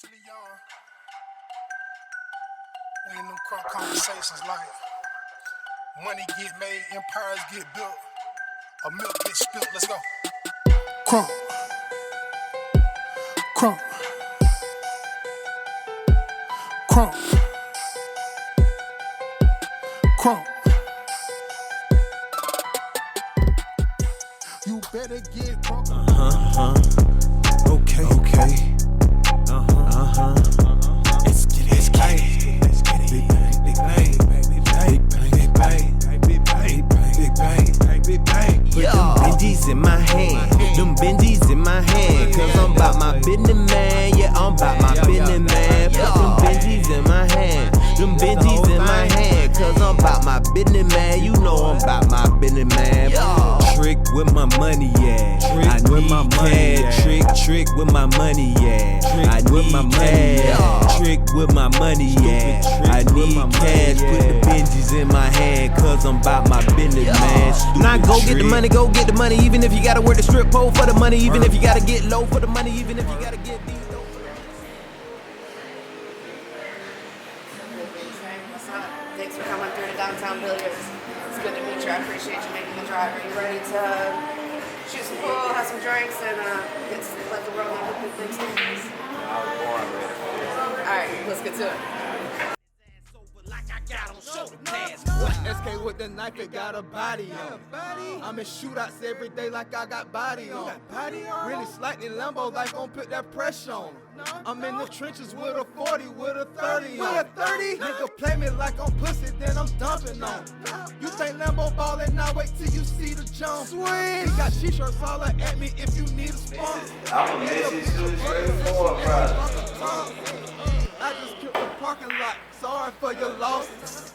We in them crunk conversations like money get made, empires get built, a milk get spilled. Let's go. Crunk, crunk, crunk, crunk. You better get crunk. Okay. Let's get it. Big bang. Put them Benjis in my hand, cause I'm about my business, man. Yeah, I'm about my business, man. Put them Benjis in my hand, cause I'm about my business, man. You know I'm about my business, man. Trick with my money, yeah. I need cash. Trick with my money, yeah. I need cash. Trick with my money, yeah. I need cash. Put the Benjis in my hand, cause I'm about my business, man. Now go get the money, even if you gotta work the strip pole for the money, even if you gotta get low for the money, even if you gotta get these low. What's up? Thanks for coming through to downtown Billards. It's good to meet you. I appreciate you making the drive. Are you ready to shoot some pool, have some drinks, and get to let the world know what Bigbankstank is? I was born ready for this. Alright, let's get to it. SK with the knife, it got a body on. I'm in shootouts every day like I got body on. Really slightly Lambo like gon' put that pressure on. I'm in the trenches with a 40, with a 30 on. Nigga play me like I'm pussy, then I'm dumping on. You think Lambo ballin', now wait till you see the jump. He got t-shirts holler at me if you need a sponsor. I'm a message to straight forward, brother. I just killed the parking lot, sorry for your losses.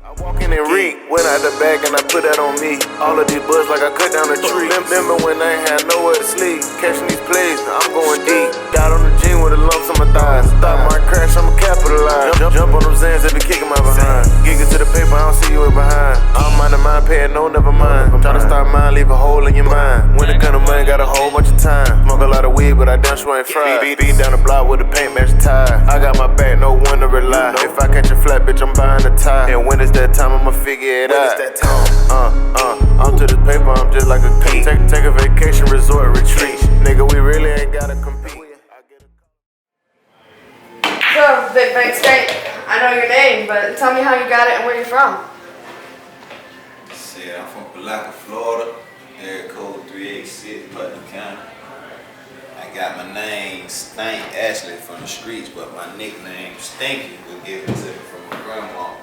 I walk in and reek, went out the bag and I put that on me. All of these buds like I cut down a tree. Remember when I ain't had nowhere to sleep? Catching these plays, now I'm going deep. Got on the gym with the lumps on my thighs. Thought my crash, I'ma capitalize. Jump on them Zans, they be kicking my behind. Gigging to the paper, I don't see you in behind. I'm minding mine, paying no, never mind. Tryna start mine, leave a hole in your mind. When it come to money, got a whole bunch of time. Smoke a lot of weed, but I damn sure ain't fried. Beat down the block with a paint match tie. I got my back, no one to rely. If I catch a flat, bitch, I'm buying a tie. And when it's that time, I'ma figure it out. I'm to the paper, I'm just like a P. Take a vacation, resort, retreat. Nigga, we really ain't gotta compete. So, Bigbankstank, I know your name, but tell me how you got it and where you're from. Shit, I'm from Palaca, Florida. Area code 386, Putnam County. I got my name Stank actually from the streets, but my nickname Stinky was given to me from my grandma.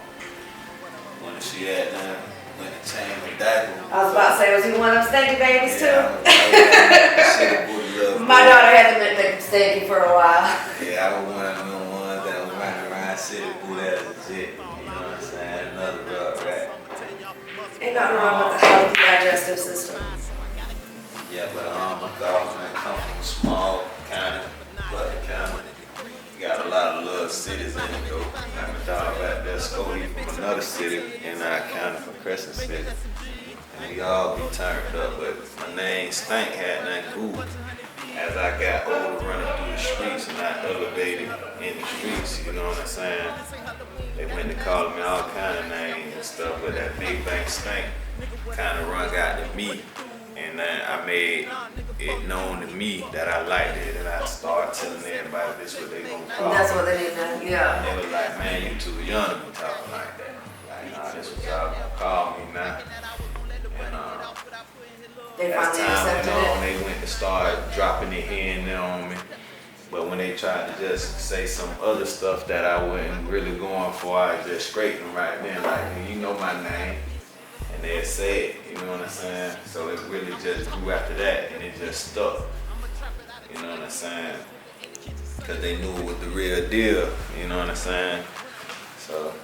When she had done, when it changed my diaper. I was about to say, was you one of them stanky babies too? Yeah, My daughter had the nickname Stanky for a while. Yeah, I was one of them ones that was running around city boot as a jet. You know what I'm saying? Another rug rat. Ain't nothing wrong with the healthy digestive system. Yeah, but my girlfriend come from a small county, Butler County. Got a lot of little cities in it though. I'm a dog out there, Scody from another city in our county, from Crescent City. And we all be turned up, but my name Stank had nothing to do. As I got older running through the streets and I elevated in the streets, you know what I'm saying? They went to calling me all kind of names and stuff, but that Bigbankstank kind of rung out to me. And then I made it known to me that I liked it, and I started telling everybody this what they gonna call And that's me. what they did now, yeah. And they was like, man, you too young to be talking like that. Like, nah, this what y'all gonna call me now. And They as finally time went accepted on, it. they went to start dropping it here and there on me. But when they tried to just say some other stuff that I wasn't really going for, I just scraped them right then, like, you know my name. And they'd say it, you know what I'm saying? So it really just grew after that, and it just stuck. You know what I'm saying? Because they knew it was the real deal, you know what I'm saying? So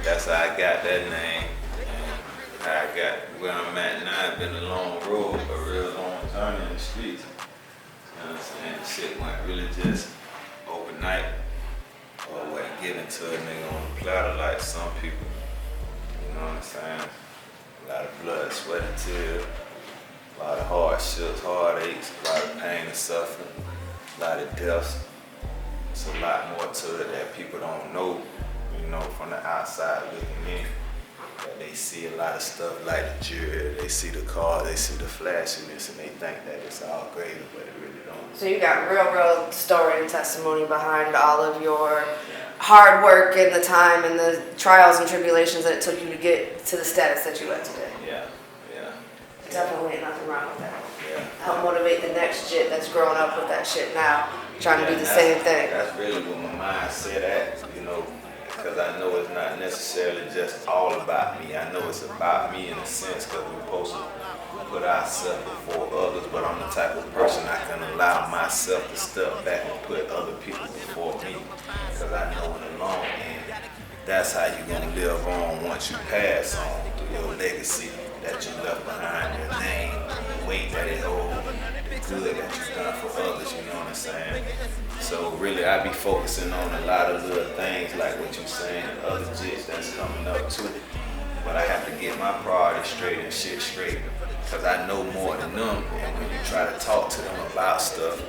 that's how I got that name. And how I got where I'm at now. It's been a long road, a real long journey in the streets. You know what I'm saying? Shit went really just overnight, or wasn't given to a nigga on the platter like some people. You know what I'm saying? A lot of blood, sweat, and tears, a lot of hardships, heartaches, a lot of pain and suffering. a lot of deaths. It's a lot more to it that people don't know, you know, from the outside looking in. But they see a lot of stuff like the jewelry, they see the car, they see the flashiness, and they think that it's all great, but it really don't. So you got real story and testimony behind all of your hard work and the time and the trials and tribulations that it took you to get to the status that you at today. Yeah. Definitely ain't nothing wrong with that. Yeah. Help motivate the next jit that's growing up with that shit now, trying to do the same thing. That's really what my mind said at, you know, because I know it's not necessarily just all about me. I know it's about me in a sense because we're supposed to put ourselves before others, but I'm the type of person I can allow myself to step back and put other people before me because I know in the long end, that's how you're going to live on once you pass on through your legacy that you left behind, your name, the weight that it holds, the good that you've done for others, you know what I'm saying? So really, I be focusing on a lot of little things like what you're saying, and other jits that's coming up too. But I have to get my priorities straight and shit straight because I know more than them. And when you try to talk to them about stuff,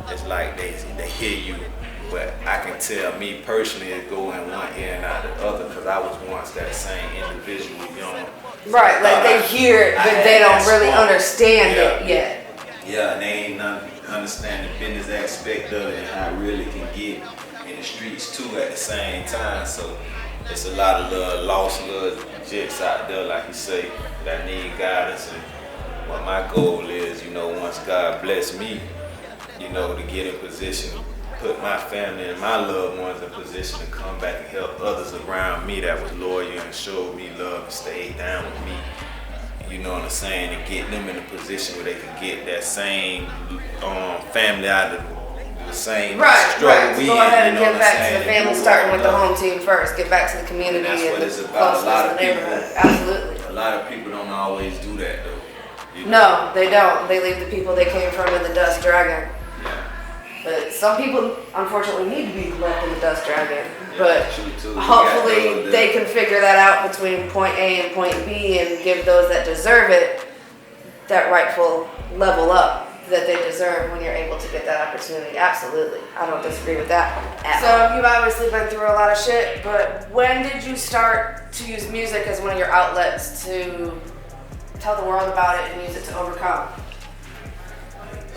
it's like they hear you. But I can tell me personally it go in one ear and out the other because I was once that same individual, you know. Right, like they hear it, but they don't really understand it yet. Yeah, and they ain't understand the business aspect of it and how it really can get in the streets too at the same time. So it's a lot of little lost little jits out there, like you say, that need guidance. And what my goal is, you know, once God bless me, you know, to get in position, put my family and my loved ones in position to come back and help others around me that was loyal and showed me love and stayed down with me. You know what I'm saying? And get them in a position where they can get that same family out of the same struggle we Go ahead and you know get back to the family, starting with the home team first. Get back to the community and that's and what the it's about. A lot of neighborhood. people, Absolutely. a lot of people don't always do that though. You know? No, they don't. They leave the people they came from in the dust dragon. Yeah. But some people, unfortunately, need to be left in the dust dragon. But true too. hopefully they can figure that out between point A and point B and give those that deserve it that rightful level up that they deserve when you're able to get that opportunity. Absolutely. I don't disagree with that at all. So you've obviously been through a lot of shit, but when did you start to use music as one of your outlets to tell the world about it and use it to overcome?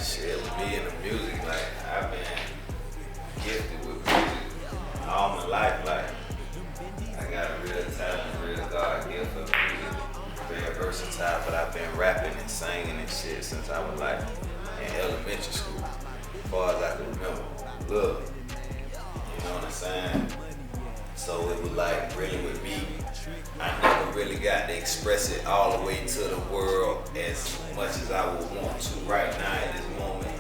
Shit, with me and the music, like I've been gifted with music all my life. Like I got a real talent, real God gift for music, very versatile. But I've been rapping and singing and shit since I was like in elementary school, as far as I can remember. Look, you know what I'm saying? So it was like really with me, I never really got to express it all the way to the world as much as I would want to right now at this moment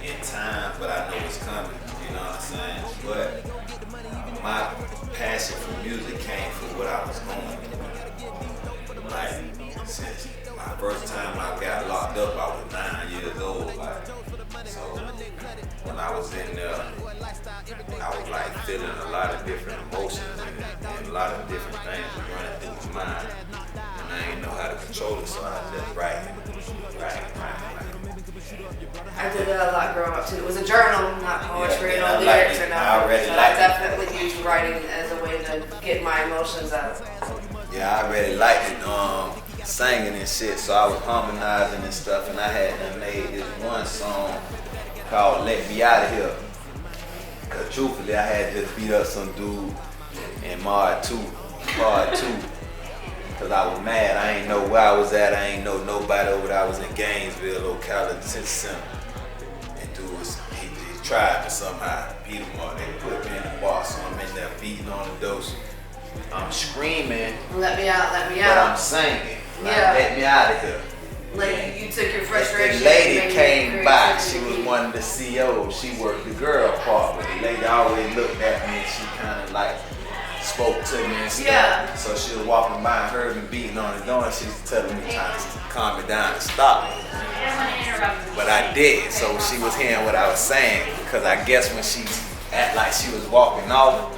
in time, but I know it's coming, you know what I'm saying? But my passion for music came from what I was going through. Like, since my first time I got locked up, I was 9 years old. Like, so when I was in there, I was like feeling a lot of different emotions and a lot of different things were running through my mind. And I didn't know how to control it, so I just write. I did that a lot growing up too. It was a journal, not poetry, Yeah, no I lyrics like it. or I nothing. already So like I it. definitely used writing as a way to get my emotions out. Yeah, I really liked it, singing and shit, so I was harmonizing and stuff, and I had done made this one song called Let Me Out of Here. Cause truthfully, I had just beat up some dude in Part 2. Cause I was mad, I ain't know where I was at, I ain't know nobody over there. I was in Gainesville, Ocala, Detention Center. And dude he tried to somehow beat him up. They put me in the bar, so I'm in there beating on the dose. I'm screaming, Let me out, let me but I'm out. singing. Like, Yeah. let me out of here. Like you took your This frustration. lady and came your by, she creativity. was one of the CEOs. She worked the girl part, but the lady always looked at me and she kind of like spoke to me and stuff. Yeah. So she was walking by and heard me beating on the door and she was telling me trying to calm me down and stop me. But I did, so she was hearing what I was saying, because I guess when she act like she was walking off,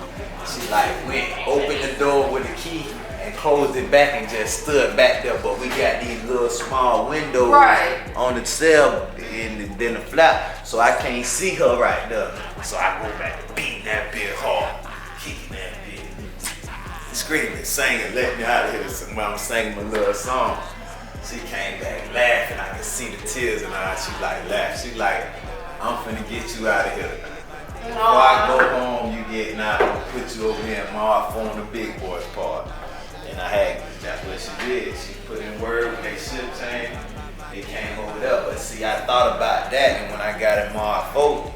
she like went, opened the door with the key and closed it back and just stood back there. But we got these little small windows Right. on the cell, then the flap, so I can't see her right there. So I go back to beating that bitch hard, kicking that bitch, screaming, singing, let me out of here when I'm singing my little song. She came back laughing, I could see the tears in her eyes. She like laughed. She like, I'm finna get you out of here. Before I go home, you getting out, I'm gonna put you over here in my phone, the big boys part. And that's what she did. She put in word when they shift changed. It came over there. But see, I thought about that, and when I got in my phone,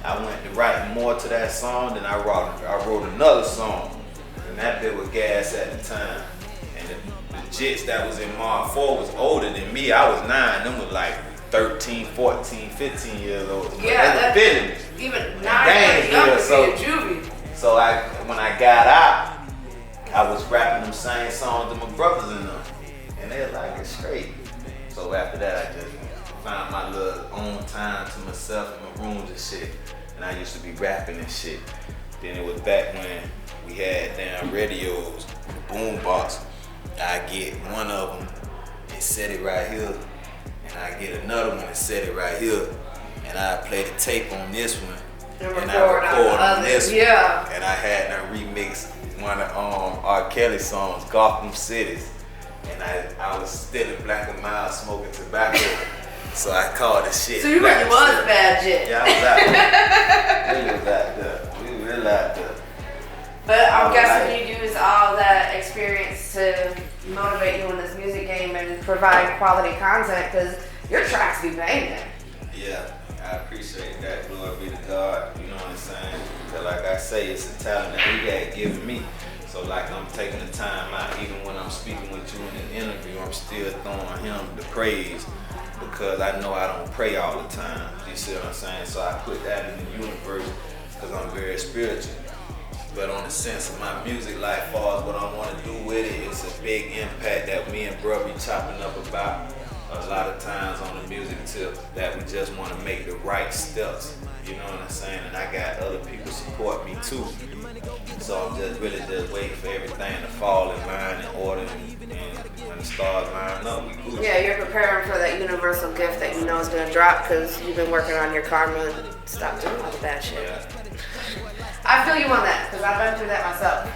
I went to write more to that song than I wrote another song. And that bit was gas at the time. And the jits that was in Mar 4 was older than me. I was 9. Them was like 13, 14, 15 years old. Yeah, that's feeling. Even 9 years young to be a juvie. So when I got out, I was rapping them same songs to my brothers in them. And they were like, it's straight. So after that, I just found my little own time to myself in my rooms and shit. And I used to be rapping and shit. Then it was back when we had damn radios, the boombox. I get one of them and set it right here. And I get another one and set it right here. And I play the tape on this one. And I record on this one. Yeah. And I had them remix one of R. Kelly songs, Gotham Cities. And I was still in black and mild smoking tobacco. So I called the shit. So you really was bad shit. Yeah, I was out there. We was out there. We really out there. But I'm guessing you used all that experience to motivate you in this music game and provide quality content, because your tracks be banging. Yeah, I appreciate that. Glory be to God. You know what I'm saying? Because like I say, it's a talent that He had given me. So like I'm taking the time out, even when I'm speaking with you in an interview, I'm still throwing Him the praise, because I know I don't pray all the time. You see what I'm saying? So I put that in the universe because I'm very spiritual. But on the sense of my music life, far as what I want to do with it, it's a big impact that me and bro be chopping up about a lot of times on the music tip, that we just want to make the right steps. You know what I'm saying? And I got other people support me too. So I'm just really just waiting for everything to fall in line and order, and when the stars line up, we cool. Yeah, you're preparing for that universal gift that you know is gonna drop, because you've been working on your karma and stop doing all the bad shit. Yeah. I feel you on that, because I've been through that myself.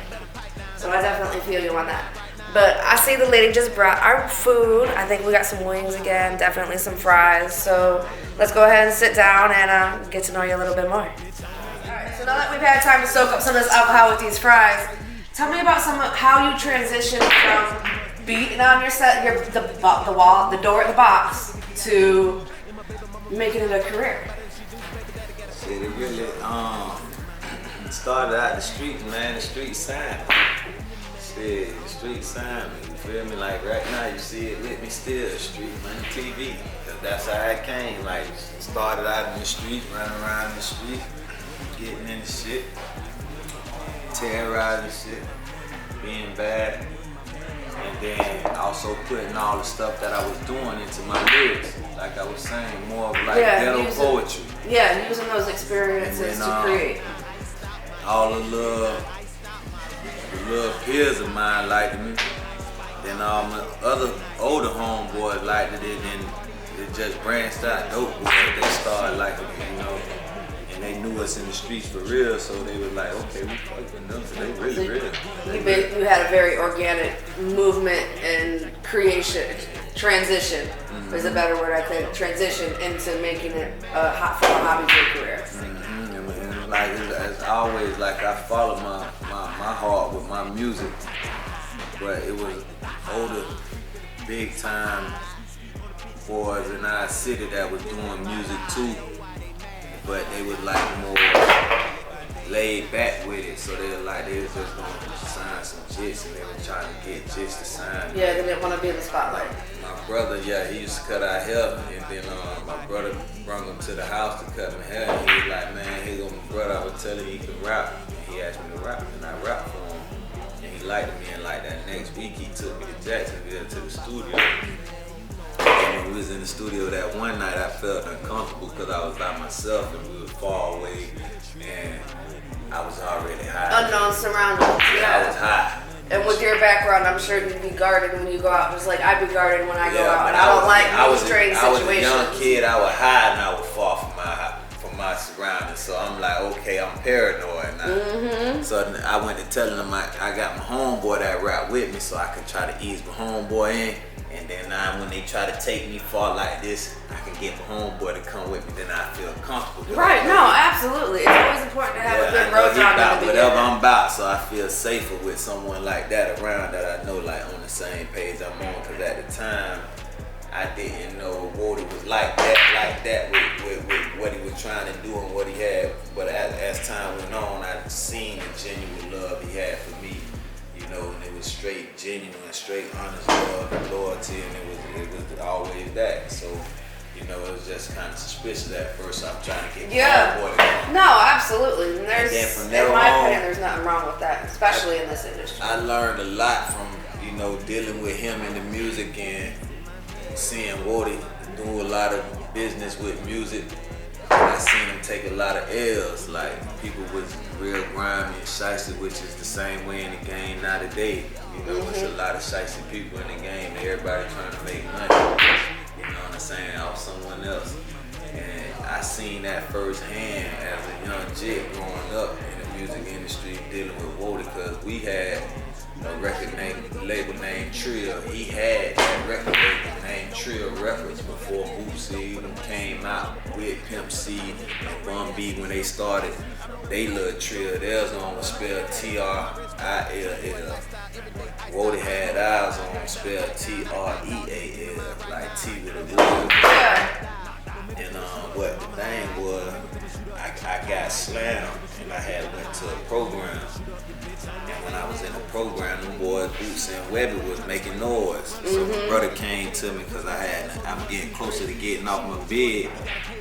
So I definitely feel you on that. But I see the lady just brought our food. I think we got some wings again, definitely some fries. So let's go ahead and sit down and get to know you a little bit more. Alright, so now that we've had time to soak up some of this alcohol with these fries, tell me about how you transitioned from beating on your set, the wall, the door at the box, to making it a career. Shit, it really started out the streets, man. The street signed me. Shit, the street signed me. You feel me? Like right now, you see it with me still. Street money TV. Cause that's how it came. Like started out in the street, running around the street, getting into shit, terrorizing shit, being bad, and then also putting all the stuff that I was doing into my lyrics. Like I was saying, more of like ghetto poetry. Yeah, using those experiences to create. All the little peers of mine liked me. Then all my other older homeboys liked it. Then it just branched out dope. They started liking me, you know. And they knew us in the streets for real, so they was like, okay, we fucking them. So they really real. You had a very organic movement and transition. There's a better word, I think. Transition into making it a hobby for a career. Like as always, like I follow my heart with my music, but it was older, big time boys in our city that was doing music too, but they was like more laid back with it, so they was just gonna sign some jits, and they were trying to get jits to sign. Yeah, they didn't want to be in the spotlight. My brother, yeah, he used to cut our hair, and then my brother brought him to the house to cut my hair, and he was like, man, here go my brother, I was telling him he could rap, and he asked me to rap, and I rapped for him, and he liked me, and like that next week, he took me to Jacksonville to the studio. And when we was in the studio that one night, I felt uncomfortable because I was by myself, and we were far away, and I was already high. Unknown surroundings. Yeah, I was high. And with your background, I'm sure you'd be guarded when you go out, just like I be guarded when I go out. And I don't like being strange situations. I was a young kid. I would hide and I would fall from my surroundings. So I'm like, okay, I'm paranoid now. So I went to telling them I got my homeboy that rap with me, so I could try to ease my homeboy in. And then now when they try to take me far like this, I can get my homeboy to come with me. Then I feel comfortable. Right? No, absolutely. It's always important to have a good road dog in the beginning. Whatever I'm about, so I feel safer with someone like that around that I know like on the same page I'm on. Because at the time, I didn't know Woody was like that with what he was trying to do and what he had. But as time went on, I seen the genuine love he had for me. You know, and it was straight genuine, straight honest love and loyalty, and it was always that. So, you know, it was just kind of suspicious at first. I'm trying to get my boy to go. No, absolutely. And there's, from in my opinion, there's nothing wrong with that, especially in this industry. I learned a lot from, you know, dealing with him in the music and seeing Woody do a lot of business with music. I seen him take a lot of L's, like people was real grimy and shicey, which is the same way in the game now today. You know, it's a lot of shicey people in the game. Everybody trying to make money, you know what I'm saying, off someone else. And I seen that firsthand as a young jit growing up in the music industry dealing with Woody, because we had a label named Trio. He had that record label named Trio Records before Boosie even came out with Pimp C and Bun B when they started. They little trio. Theirs on was spelled T-R-I-L-L. Woody had ours on spelled T-R-E-A-L, like T with a real. And what the thing was, I got slammed and I had went to a program. And when I was in the program, them boys, Boots and Webby was making noise. So my brother came to me because I'm getting closer to getting off my bed.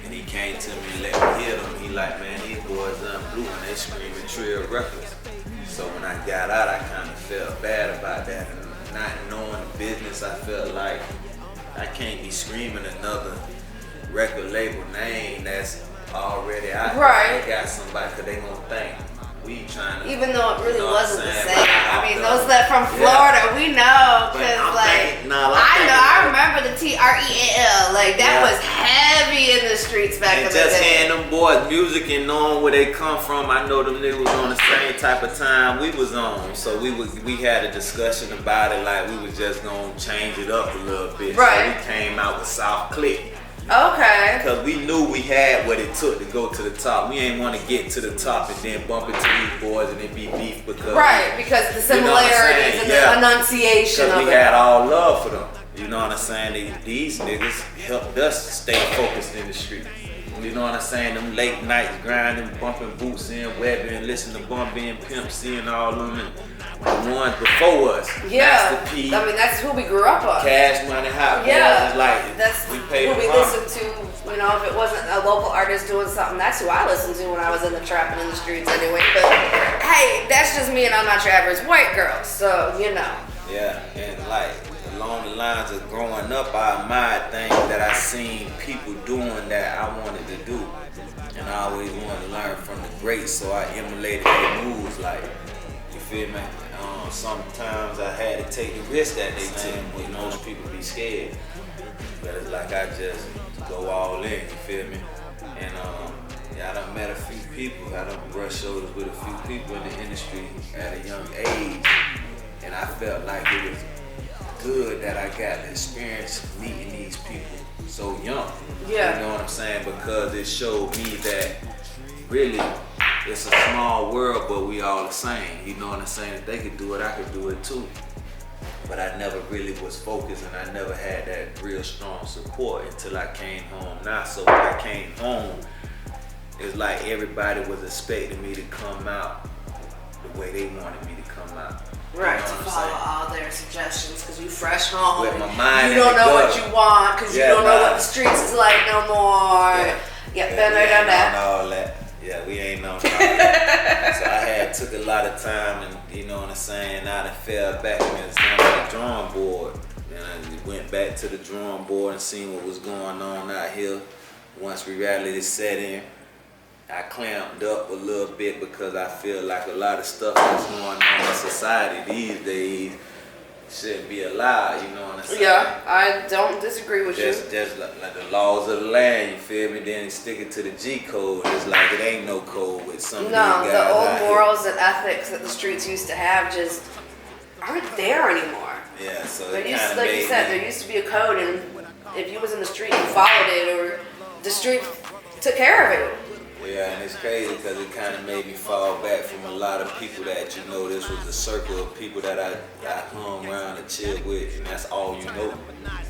And he came to me and let me hear them. He like, man, these boys done blew and they screaming Trio Records. So when I got out, I kind of felt bad about that. And not knowing the business, I felt like I can't be screaming another record label name that's already out there. Right. They got somebody, because they gonna think we trying to. Even though it really wasn't the same. I mean, those that from Florida, we know, because I remember the T-R-E-A-L. Like, that was heavy in the streets back in the day. And just hearing them boys' music and knowing where they come from, I know them niggas was on the same type of time we was on. So we had a discussion about it, like we was just gonna change it up a little bit. Right. So we came out with South Click. Okay. Because we knew we had what it took to go to the top. We ain't want to get to the top and then bump into these boys and it be beef because because the similarities and the enunciation of it. Because we had all love for them. You know what I'm saying? These niggas helped us stay focused in the street. You know what I'm saying? Them late nights grinding, bumping Boots in, Webby, and listening to Bun B and Pimp C and all them. And the ones before us. Yeah. Master P. I mean, that's who we grew up on. Cash Money, Hot Boys. Yeah. Like, that's we who paid we listened to. You know, if it wasn't a local artist doing something, that's who I listened to when I was in the trap and in the streets anyway. But hey, that's just me and I'm not your average white girl. So, you know. Yeah, and like along the lines of growing up, I admired things that I seen people doing that I wanted to do. And I always wanted to learn from the greats, so I emulated their moves. Like, you feel me? Sometimes I had to take the risk that they took, but most people be scared. But it's like I just go all in, you feel me? And I done met a few people, I done brushed shoulders with a few people in the industry at a young age. And I felt like it was good that I got the experience meeting these people so young. Yeah. You know what I'm saying? Because it showed me that really it's a small world, but we all the same. You know what I'm saying? If they could do it, I could do it too. But I never really was focused and I never had that real strong support until I came home now. So when I came home, it's like everybody was expecting me to come out the way they wanted me to come out. Right, you know to follow all their suggestions because you fresh home. With my mind you don't know what you want because you don't know what the streets is like no more. Been there, done that. All that. Yeah, we ain't on all that. So I took a lot of time and, you know what I'm saying, I fell back and on the drawing board. And I went back to the drawing board and seen what was going on out here. Once reality set in, I clamped up a little bit because I feel like a lot of stuff that's going on in society these days shouldn't be allowed, you know what I'm saying? Yeah, I don't disagree with you. Just like the laws of the land, you feel me? Then stick it to the G code. It's like it ain't no code with some of these guys The old out here. morals and ethics that the streets used to have just aren't there anymore. Yeah, so There it used, kind of like you made said, me. there used to be a code, and if you was in the street, you followed it, or the street took care of it. Yeah, and it's crazy because it kind of made me fall back from a lot of people that, you know, this was the circle of people that I hung around and chilled with, and that's all you know.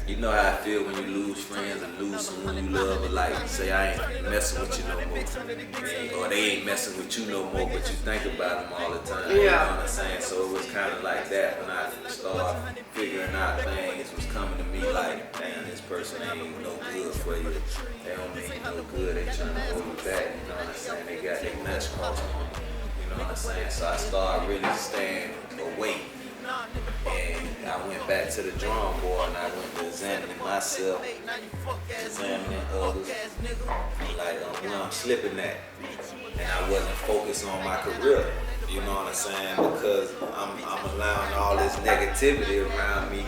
You know how I feel when you lose friends and lose someone you love, but like, say I ain't messing with you no more. Or they ain't messing with you no more, but you think about them all the time. You know what I'm saying? So it was kind of like that when I started figuring out things was coming to me like, damn, this person ain't no good for you. They don't mean no good. They trying to hold you back. You know what I'm saying? They got their nuts crossed on you. You know what I'm saying? So I started really staying away. And I went back to the drawing board and I went to examining myself, examining others, like where I'm slipping at. And I wasn't focused on my career, you know what I'm saying? Because I'm allowing all this negativity around me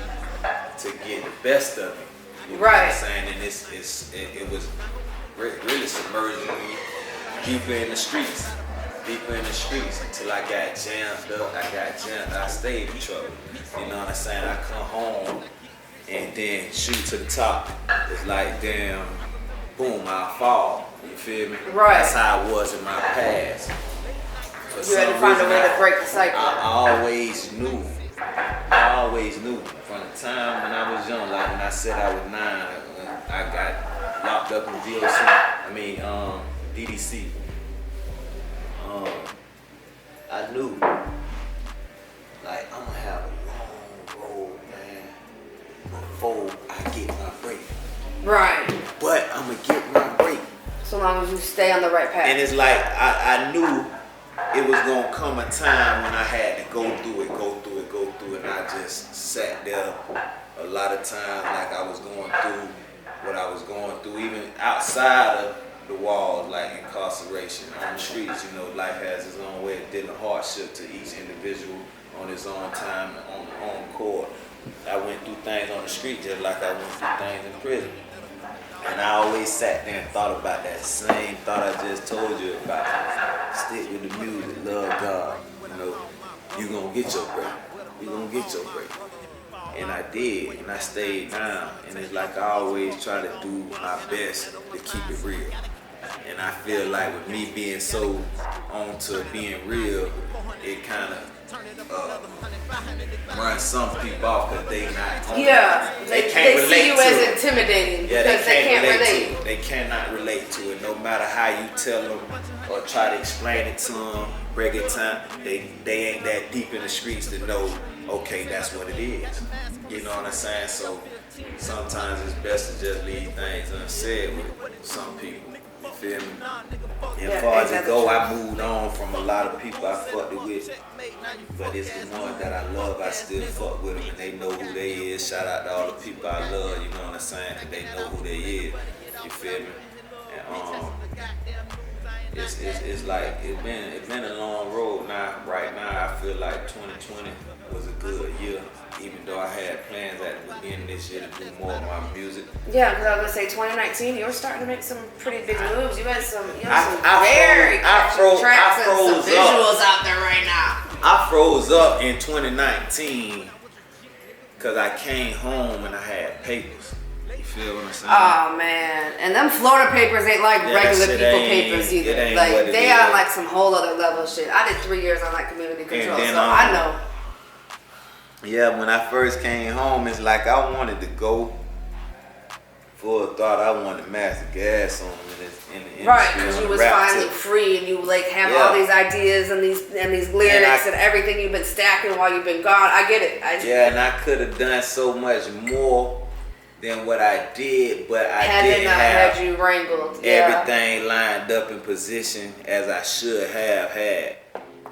to get the best of me. You know what I'm saying? And it was really submerging me deeper in the streets. Until I got jammed up. I stayed in trouble. You know what I'm saying? I come home and then shoot to the top. It's like, damn, boom, I fall. You feel me? Right. That's how it was in my past. You had to find a way to break the cycle. I always knew from the time when I was young, like when I said I was 9, I got locked up in DDC. I knew, like, I'm gonna have a long road, man, before I get my break. Right. But I'm gonna get my break. So long as you stay on the right path. And it's like, I knew it was gonna come a time when I had to go through it, and I just sat there a lot of times like I was going through what I was going through, even outside of the walls, like incarceration, on the streets. You know, life has its own way of dealing hardship to each individual on his own time and on their own accord. I went through things on the street just like I went through things in prison. And I always sat there and thought about that same thought I just told you about. Stick with the music, love God. You know, you gonna get your break. You gonna get your break. And I did, and I stayed down. And it's like I always try to do my best to keep it real. And I feel like with me being so on to being real, it kind of run some people off because they not on they can't relate see you to as it. intimidating Yeah, because they can't relate. to it. They cannot relate to it. No matter how you tell them or try to explain it to them, break it down, they ain't that deep in the streets to know, okay, that's what it is. You know what I'm saying? So sometimes it's best to just leave things unsaid with some people. You feel me? And as far as it go, I moved on from a lot of people I fucked it with. But it's the ones that I love, I still fuck with them, and they know who they is. Shout out to all the people I love, you know what I'm saying? Cause they know who they is. You feel me? And it's like it's been a long road now. Right now, I feel like 2020 was a good year. Even though I had plans at the beginning of this year to do more of my music. Yeah, because I was gonna say 2019, you were starting to make some pretty big moves. You had some very catchy tracks and some visuals out there right now. I froze up in 2019 because I came home and I had papers. You feel what I'm saying? Oh man, and them Florida papers ain't like regular people papers either. Like they on like some whole other level shit. I did 3 years on like community control, so I know. Yeah, when I first came home, it's like I wanted to go. Full thought I wanted to master gas on in the industry. Right, because you was finally free and you like have all these ideas and these lyrics and everything you've been stacking while you've been gone. I get it. And I could have done so much more than what I did, but I didn't have had you wrangled. Everything lined up in position as I should have had.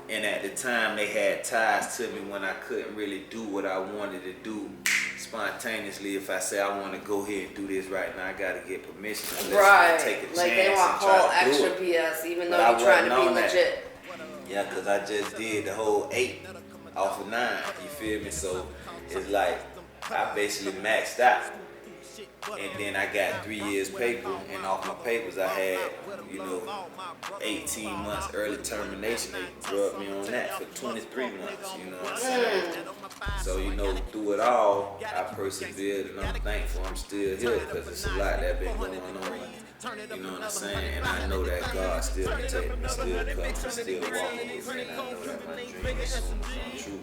And at the time, they had ties to me when I couldn't really do what I wanted to do, spontaneously, if I say I want to go ahead and do this right now, I gotta get permission. Right. Take a chance Like they want and try whole to do extra it. BS, even But though I you're trying to wasn't be on that. legit. Yeah, cause I just did the whole 8 off of 9. You feel me? So it's like I basically maxed out. And then I got 3 years paper, and off my papers I had, 18 months early termination. They drugged me on that for 23 months, you know what I'm saying? So, through it all, I persevered, and I'm thankful I'm still here, because it's a lot that been going on. You know what I'm saying? And I know that God still protecting me, still covering me, still walking with me, and I know that my dream is soon to come true.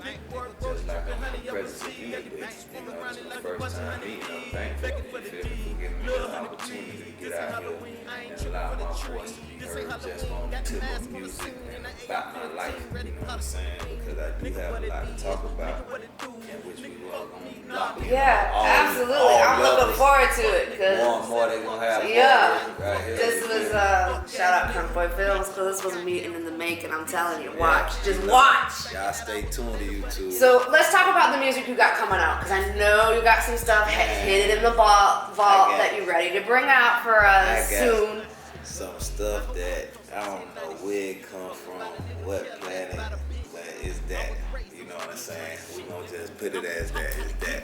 Just like I'm in the presence of you today. It's the first time meeting. I'm thankful for giving me the opportunity to get out here and allow my voice to be heard just on the tip of music and about my life. You know what I'm saying? Because I do have a lot to talk about, and which we are going to block. Yeah, absolutely. I'm looking forward to it. More and more they're going to have. Yeah. Right here. This was, shout out Crunkboyfilmz, because this was a meeting in the making. I'm telling you, watch. Just watch. Y'all stay tuned to YouTube. So let's talk about the music you got coming out, because I know you got some stuff hidden in the vault that you're ready to bring out for us soon. Some stuff that I don't know where it come from, what planet, but it's that. You know what I'm saying? We gonna just put it as that. It's that.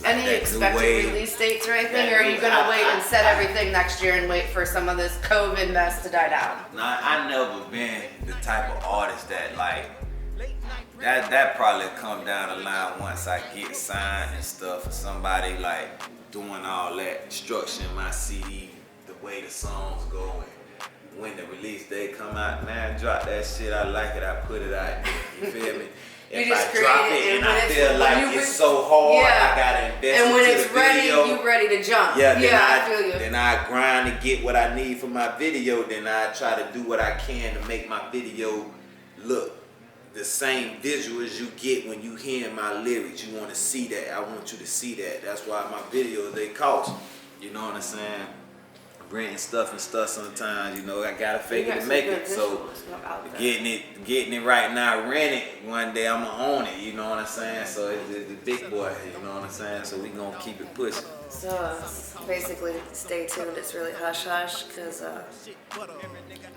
Any expected release dates or anything, or are you gonna wait and set everything next year and wait for some of this COVID mess to die down? Nah, I never been the type of artist that like that probably come down the line once I get signed and stuff, or somebody like doing all that, structuring my CD, the way the songs go, and when the release day come out, man, drop that shit, I like it, I put it out there, you feel me? If I drop it and I feel like it's so hard, I gotta invest and when into it's the ready, video. you ready to jump. Yeah, I feel you. Then I grind to get what I need for my video. Then I try to do what I can to make my video look the same visual as you get when you hear my lyrics. You want to see that. I want you to see that. That's why my videos, they cost. You know what I'm saying? Renting stuff and stuff sometimes, I gotta fake it to make it. So getting it right now, rent it one day, I'ma own it, you know what I'm saying? So it's the big boy, you know what I'm saying? So we gonna keep it pushing. So basically, stay tuned. It's really hush hush, cause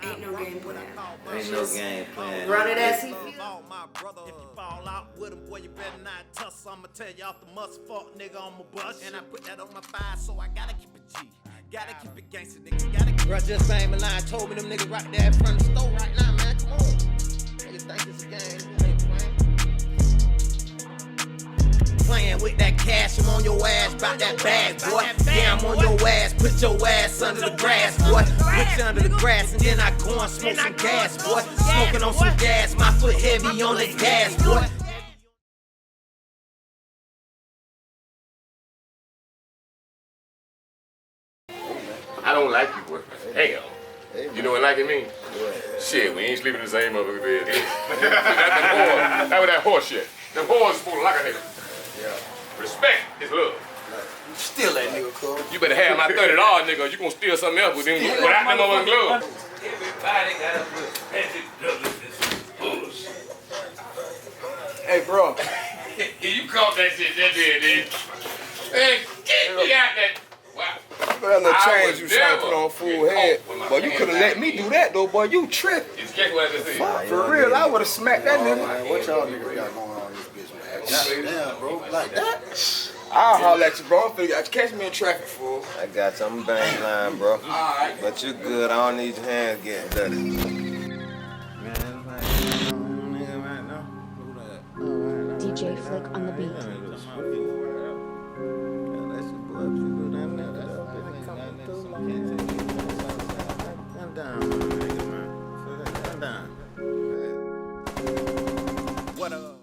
ain't no game plan. Ain't no game plan. Run it as he feels. If you fall out with him, boy, you better not tuss. I'ma tell you off the must fuck nigga on my bus. And I put that on my fire, so I gotta keep it G. Gotta keep it gangster, nigga. Gotta keep it. Bruh, just banged my line, told me them niggas right there in front of the store right now, man. Come on. Niggas think it's a game. Ain't playing with that cash, I'm on your ass, bout that bag, boy. Yeah, I'm on your ass, put your ass under the grass, boy. Put you under the grass, and then I go and smoke some gas, boy. Smoking on some gas, my foot heavy on the gas, boy. I don't like you, boy. Hell. You know what liking me? Shit, we ain't sleeping in the same motherfucker bed. That was that horse shit. Them whores supposed to like a nigga. Yeah. Respect is love. Still that nigga, cuz. You better have my $30, nigga. You gonna steal something else with them without them motherfucking gloves. Everybody got a Patrick Douglas. Bullshit. Hey, bro. You caught that shit that day, dude. Man, get me out that. Wow. That little change you trying to put on full head. Boy, you could have let me do that, though, boy. You tripping. It's guess what I just said. For real, I would have smacked that nigga. Man, what y'all niggas got going on in this bitch, man? Goddamn, bro. Like that? I'll holler at you, bro. I'm finna catch me in traffic, fool. I got you. I'm bang line, bro. Alright. But you good. I don't need your hands getting dirty. DJ Flick on the beat. What up?